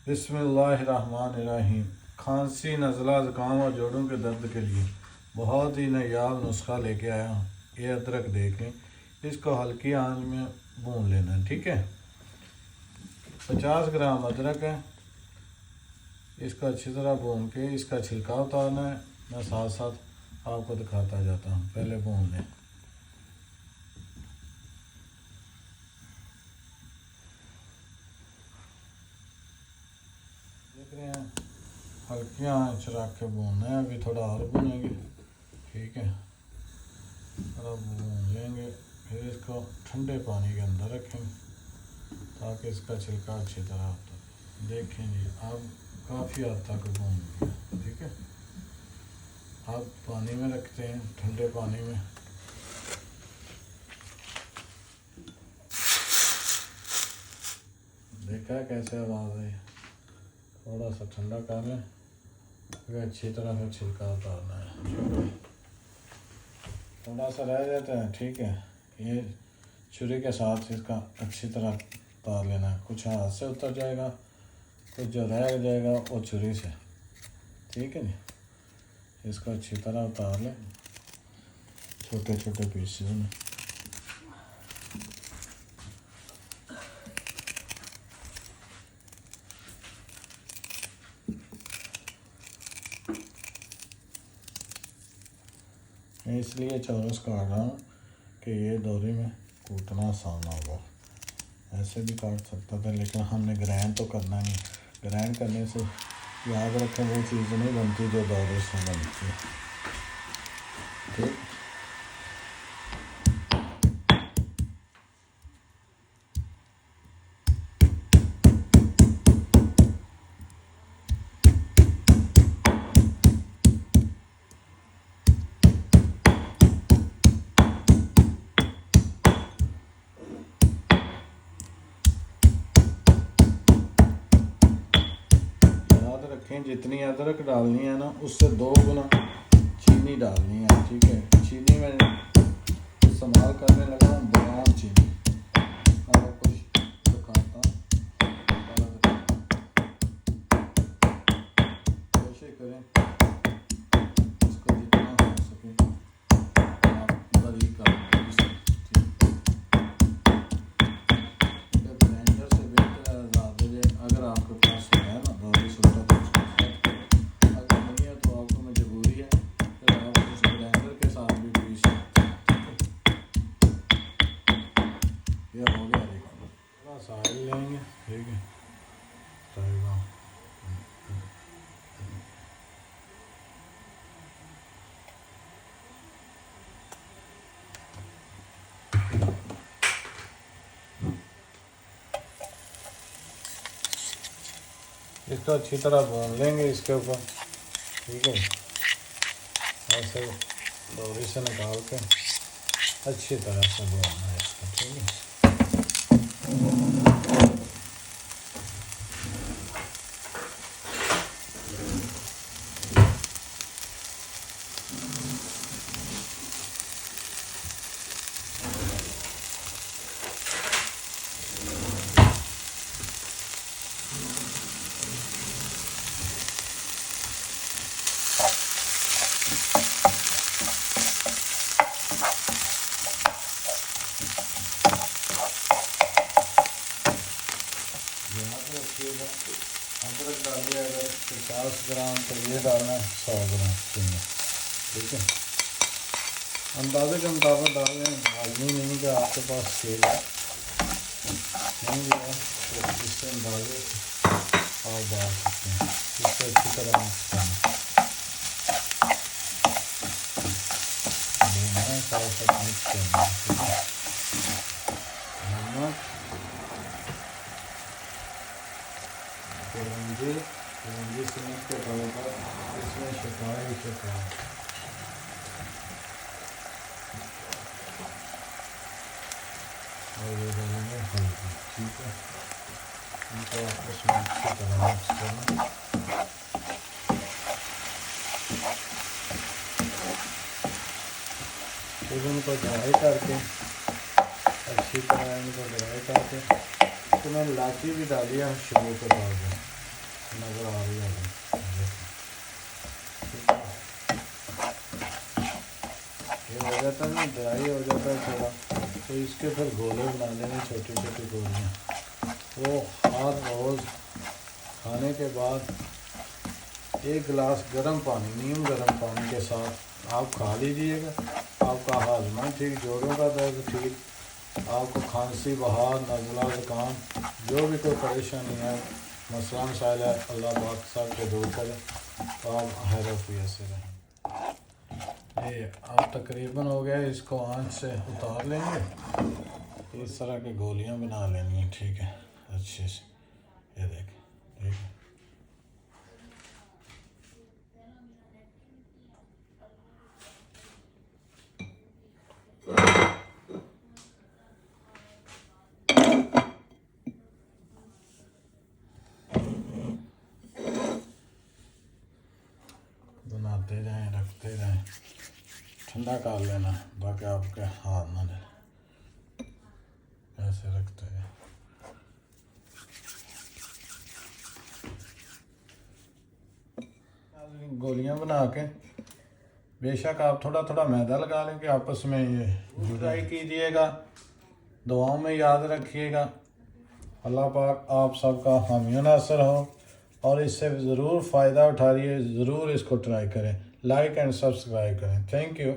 बिस्मिल्लाहिर्रहमानिर्रहीम। खांसी, नज़ला, ज़ुकाम और जोड़ों के दर्द के लिए बहुत ही नायाब नुस्खा लेके आया हूँ। ये अदरक देखें, इसको हल्की आंच में भून लेना है, ठीक है। 50 ग्राम अदरक है, इसका अच्छी तरह भून के इसका छिलका उतारना है। मैं साथ साथ आपको दिखाता जाता हूँ। पहले भून लें। देख रहे हैं, हल्की आंच रख के भूनना है। अभी थोड़ा और भूनेंगे, ठीक है। थोड़ा भून लेंगे, फिर इसको ठंडे पानी के अंदर रखेंगे ताकि इसका छिलका अच्छी तरह उतर। देखें जी, अब काफ़ी हद तक भून लिया, ठीक है। अब पानी में रखते हैं, ठंडे पानी में। देखा कैसे आवाज़ है। थोड़ा सा ठंडा कर लें, फिर अच्छी तरह से छिलका उतारना है। थोड़ा सा रह जाता है, ठीक है। ये छुरी के साथ इसका अच्छी तरह उतार लेना है। कुछ हाथ से उतर जाएगा, कुछ जो रह जाएगा वो छुरी से, ठीक है नी। इसको अच्छी तरह उतार लें छोटे छोटे पीसेस में। मैं इसलिए चौरस काट रहा हूँ कि ये दोरी में कूटना आसान होगा। ऐसे भी काट सकता था, लेकिन हमने ग्राइंड तो करना नहीं। ग्राइंड करने से याद रखें वो चीज़ नहीं बनती जो दौरे से बनती है, ठीक। रखें, जितनी अदरक डालनी है ना, उससे 2 गुना चीनी डालनी है, ठीक है। चीनी में इस्तेमाल करने लगा हूँ ब्राउन चीनी। आपको दिखाता हूँ, कोशिश करें इसको जितना हो सके आप बारीक कर। ब्लेंडर से बेहतर ज़्यादा, अगर आपके पास है ना दौरी सुल्टा, अगर नहीं है तो आपको मजबूरी है, फिर आप उस ब्लेंडर के साथ भी पीस सकते हैं। यह हो गया, देखो थोड़ा सा ऑयल लेंगे, ठीक है। तैयार इसको अच्छी तरह भून लेंगे इसके ऊपर, ठीक है। ऐसे दोरी से निकाल के अच्छी तरह से भूनना है इसको, ठीक है। अदरक डालिए, अगर 50 ग्राम तो ये डालना है 100 ग्राम चीनी, ठीक है। अंदाजे के मुताबिक डाल लें, लाजमी नहीं कि आपके पास स्केल है, नहीं है तो इससे अंदाजे आप डाल सकते हैं। इससे अच्छी तरह मिक्स करना है, साथ साथ मिक्स करना है, ठीक है। नमक, कलौंजी सीमेंट के तौर पर इसमें शिकायत ही शिकायत। और ये डालेंगे हल्दी, ठीक है। इनको आपस में अच्छी तरह मिक्स करना। फिर इनको ड्राई करके अच्छी तरह इनको ड्राई करके, तो मैंने इलायची भी डाली है शुरू के बाद में, नज़र आ रही होगी। ये हो जाता है ना, ड्राई हो जाता है थोड़ा, तो इसके फिर गोले बना लेंगे, छोटी छोटी गोलियाँ। वो हर रोज़ खाने के बाद 1 गिलास गर्म पानी, नीम गर्म पानी के साथ आप खा लीजिएगा। आपका हाजमा ठीक, जोड़ों का दर्द ठीक, आपको खांसी, बहार, नज़ला, ज़ुकाम, जो भी कोई परेशानी है, मसला मसाइल है, अल्लाह पाक सब के दूर करे, तो आप हैरफियत से रहें। ये अब तकरीबन हो गया, इसको आंच से उतार लेंगे। इस तरह की गोलियां बना लेनी है, ठीक है, अच्छे से। ये देखें, ठीक है। बनाते जाएं, रखते जाएं, ठंडा कर लेना ताकि आपके हाथ ना जले। ऐसे रखते जाएं। गोलियां बना के बेशक आप थोड़ा थोड़ा मैदा लगा लें कि आपस में ये जुदाई कीजिएगा। दुआओं में याद रखिएगा। अल्लाह पाक आप सबका हामी नासर हो, और इससे ज़रूर फ़ायदा उठाइए, ज़रूर इसको ट्राई करें, लाइक एंड सब्सक्राइब करें। Thank you.